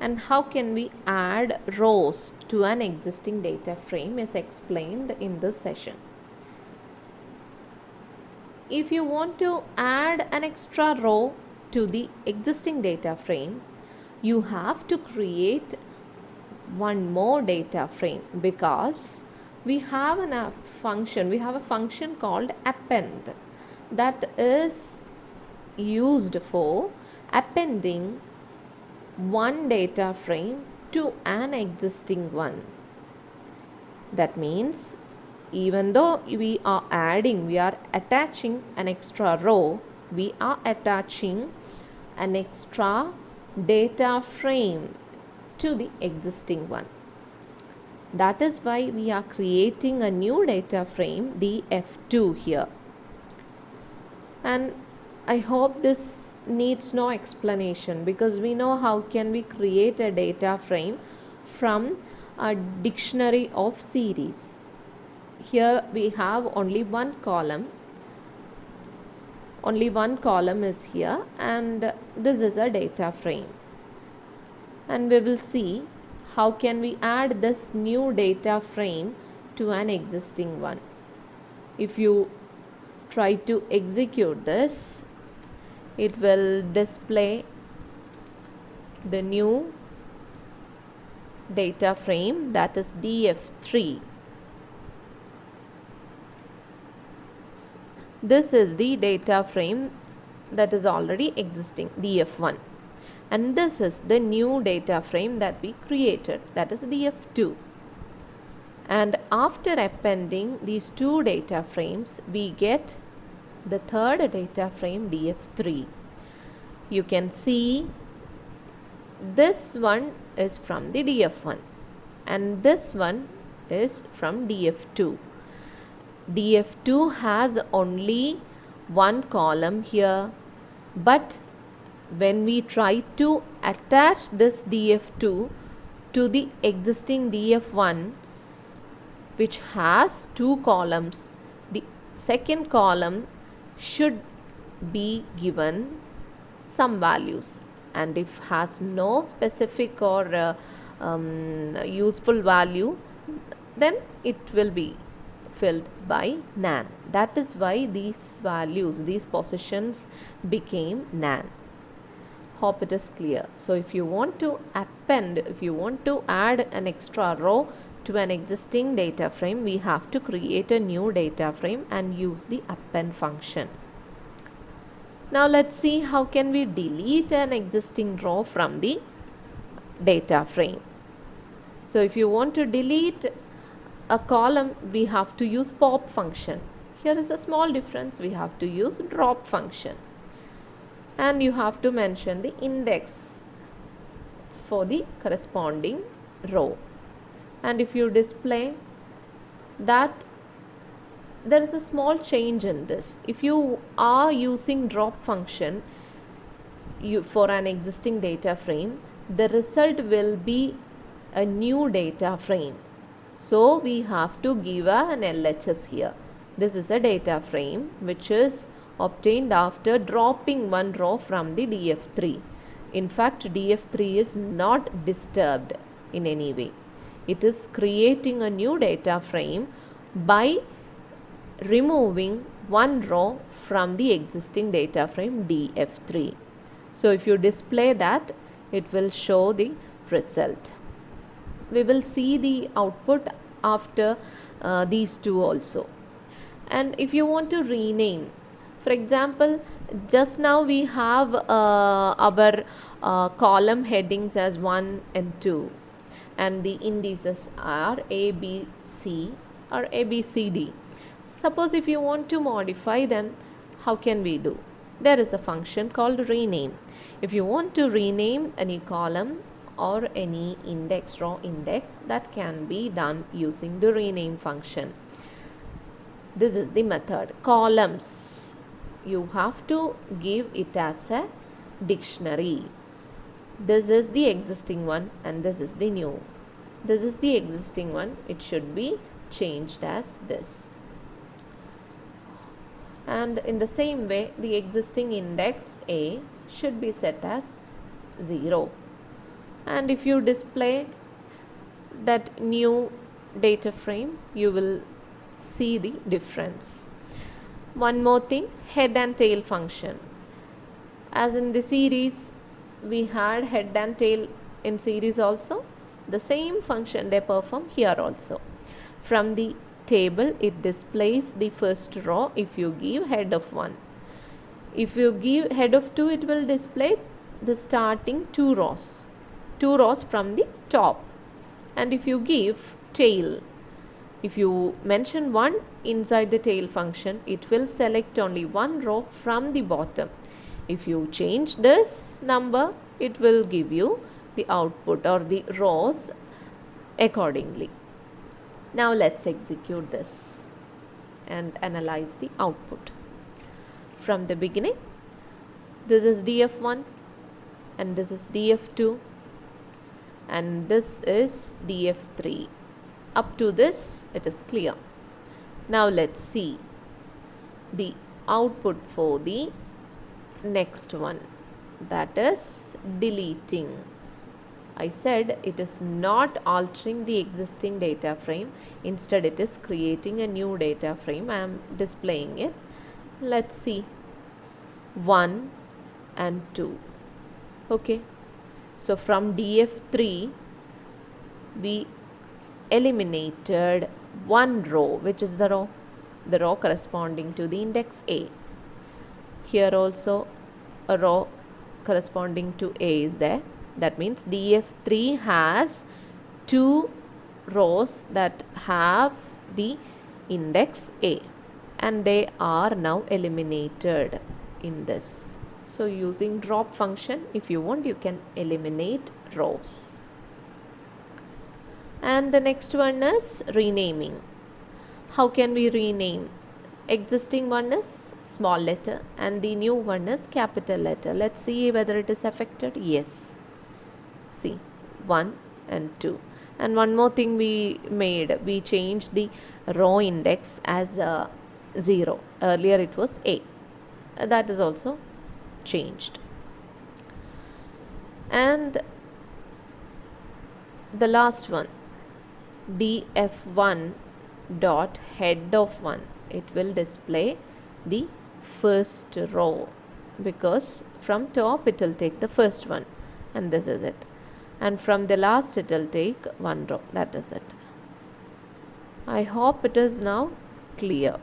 And how can we add rows to an existing data frame is explained in this session. If you want to add an extra row to the existing data frame, you have to create one more data frame, because we have a function called append that is used for appending one data frame to an existing one. That means even though we are attaching an extra row, we are attaching an extra data frame to the existing one. That is why we are creating a new data frame df2 here. And I hope this needs no explanation, because we know how can we create a data frame from a dictionary of series. Here we have only one column is here, and this is a data frame. And we will see how can we add this new data frame to an existing one. If you try to execute this, it will display the new data frame, that is df3. This is the data frame that is already existing, df1. And this is the new data frame that we created, that is df2. And after appending these two data frames, we get the third data frame df3. You can see this one is from the df1 and this one is from df2. df2 has only one column here, but when we try to attach this df2 to the existing df1, which has two columns, the second column should be given some values, and if has no specific or useful value, then it will be filled by nan. That is why these values, these positions became nan. Hope it is clear. So if you want to append, if you want to add an extra row to an existing data frame, we have to create a new data frame and use the append function. Now let's see how can we delete an existing row from the data frame. So if you want to delete a column, we have to use pop function. Here is a small difference, we have to use drop function. And you have to mention the index for the corresponding row. And if you display that, there is a small change in this. If you are using drop function for an existing data frame, the result will be a new data frame. So we have to give an LHS here. This is a data frame which is obtained after dropping one row from the df3. In fact, df3 is not disturbed in any way. It is creating a new data frame by removing one row from the existing data frame df3. So if you display that, it will show the result. We will see the output after these two also. And if you want to rename, for example, just now we have our column headings as 1 and 2, and the indices are A, B, C or A, B, C, D. Suppose if you want to modify them, how can we do? There is a function called rename. If you want to rename any column or any index, raw index, that can be done using the rename function. This is the method. Columns, you have to give it as a dictionary. This is the existing one and this is the new. This is the existing one, it should be changed as this. And in the same way, the existing index A should be set as 0. and if you display that new data frame, you will see the difference. One more thing, head and tail function. As in the series, we had head and tail in series also. The same function they perform here also. From the table, it displays the first row if you give head of 1. If you give head of 2, it will display the starting 2 rows from the top. And if you give tail, if you mention 1 inside the tail function, it will select only 1 row from the bottom. If you change this number, it will give you the output or the rows accordingly. Now let's execute this and analyze the output. From the beginning, this is df1 and this is df2 and this is df3. Up to this, it is clear. Now let's see the output for the next one, that is deleting. I said it is not altering the existing data frame, instead it is creating a new data frame. I am displaying it. Let's see 1 and 2. Okay, so from df3 we eliminated 1 row, which is the row corresponding to the index A. Here also a row corresponding to A is there. That means df3 has 2 rows that have the index A, and they are now eliminated in this. So using drop function, if you want, you can eliminate rows. And the next one is renaming. How can we rename? Existing one is small letter and the new one is capital letter. Let's see whether it is affected. Yes. See, 1 and 2. And one more thing we made, we changed the row index as 0. Earlier it was A. That is also changed. And the last one, df1 dot head of 1, it will display the first row, because from top it will take the first one, and this is it, and from the last it will take 1 row. That is it. I hope it is now clear.